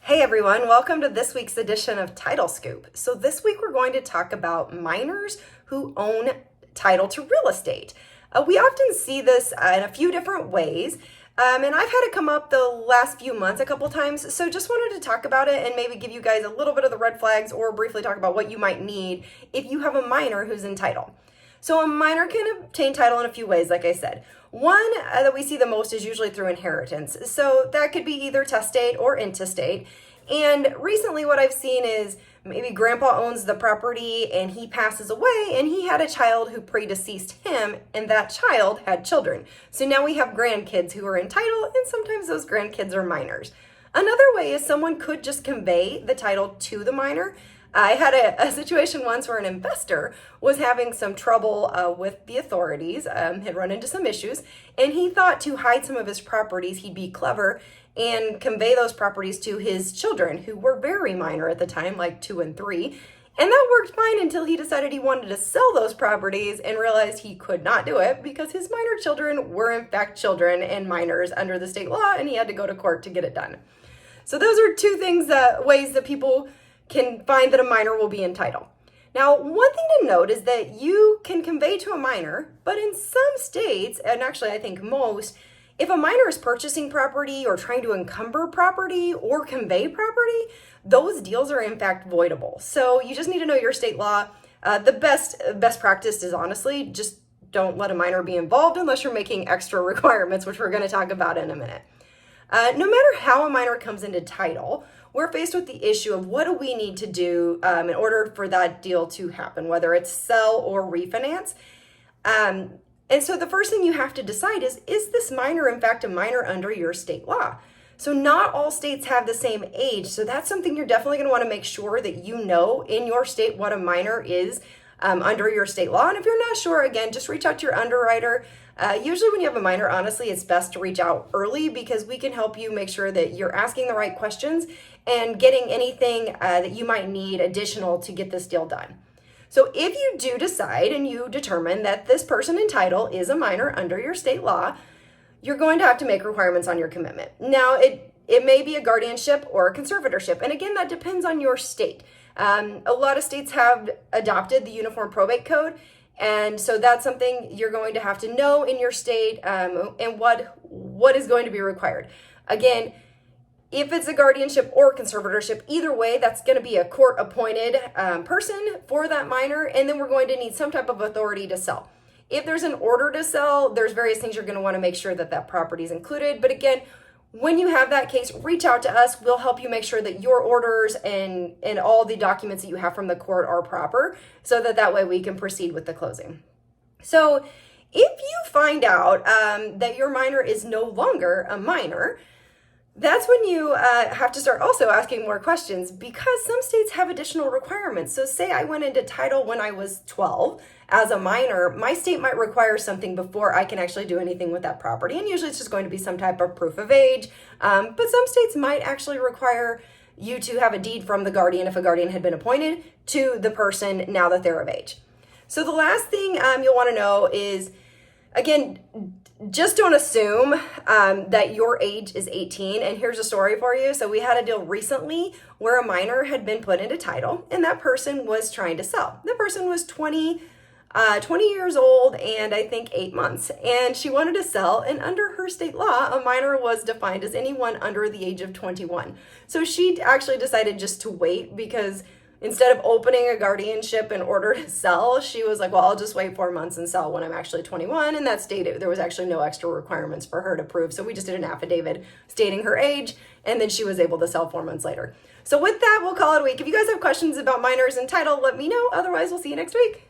Hey everyone, welcome to this week's edition of Title Scoop. So this week we're going to talk about minors who own title to real estate. We often see this in a few different ways, and I've had it come up the last few months a couple times, so just wanted to talk about it and maybe give you guys a little bit of the red flags or briefly talk about what you might need if you have a minor who's in title. So a minor can obtain title in a few ways, like I said. One that we see the most is usually through inheritance. So that could be either testate or intestate. And recently what I've seen is maybe grandpa owns the property and he passes away and he had a child who predeceased him and that child had children. So now we have grandkids who are in title and sometimes those grandkids are minors. Another way is someone could just convey the title to the minor. I had a situation once where an investor was having some trouble with the authorities, had run into some issues, and he thought to hide some of his properties, he'd be clever and convey those properties to his children, who were very minor at the time, like 2 and 3. And that worked fine until he decided he wanted to sell those properties and realized he could not do it because his minor children were in fact children and minors under the state law, and he had to go to court to get it done. So those are two things, ways that people can find that a minor will be in title. Now, one thing to note is that you can convey to a minor, but in some states, and actually I think most, if a minor is purchasing property or trying to encumber property or convey property, those deals are in fact voidable. So you just need to know your state law. The best practice is honestly just don't let a minor be involved unless you're making extra requirements, which we're going to talk about in a minute. No matter how a minor comes into title, we're faced with the issue of what do we need to do in order for that deal to happen, whether it's sell or refinance. And so the first thing you have to decide is this minor in fact a minor under your state law? So not all states have the same age, so that's something you're definitely going to want to make sure that you know in your state what a minor is under your state law. And if you're not sure, again, just reach out to your underwriter. Usually when you have a minor, honestly, it's best to reach out early because we can help you make sure that you're asking the right questions and getting anything that you might need additional to get this deal done. So if you do decide and you determine that this person in title is a minor under your state law, you're going to have to make requirements on your commitment. Now, it may be a guardianship or a conservatorship. And again, that depends on your state. A lot of states have adopted the Uniform Probate Code. And so that's something you're going to have to know in your state and what is going to be required. Again, if it's a guardianship or conservatorship, either way, that's going to be a court-appointed person for that minor, and then we're going to need some type of authority to sell. If there's an order to sell, there's various things you're going to want to make sure that that property is included. But again, when you have that case, reach out to us. We'll help you make sure that your orders and all the documents that you have from the court are proper so that way we can proceed with the closing. So if you find out that your minor is no longer a minor, that's when you have to start also asking more questions because some states have additional requirements. So say I went into title when I was 12 as a minor, my state might require something before I can actually do anything with that property. And usually it's just going to be some type of proof of age. But some states might actually require you to have a deed from the guardian if a guardian had been appointed to the person now that they're of age. So the last thing you'll want to know is, again, just don't assume that your age is 18. And here's a story for you. So we had a deal recently where a minor had been put into title and that person was trying to sell. The person was 20 years old and I think 8 months. And she wanted to sell, and under her state law, a minor was defined as anyone under the age of 21. So she actually decided just to wait because instead of opening a guardianship in order to sell, she was like, well, I'll just wait 4 months and sell when I'm actually 21. And that stated there was actually no extra requirements for her to prove. So we just did an affidavit stating her age, and then she was able to sell 4 months later. So with that, we'll call it a week. If you guys have questions about minors and title, let me know. Otherwise, we'll see you next week.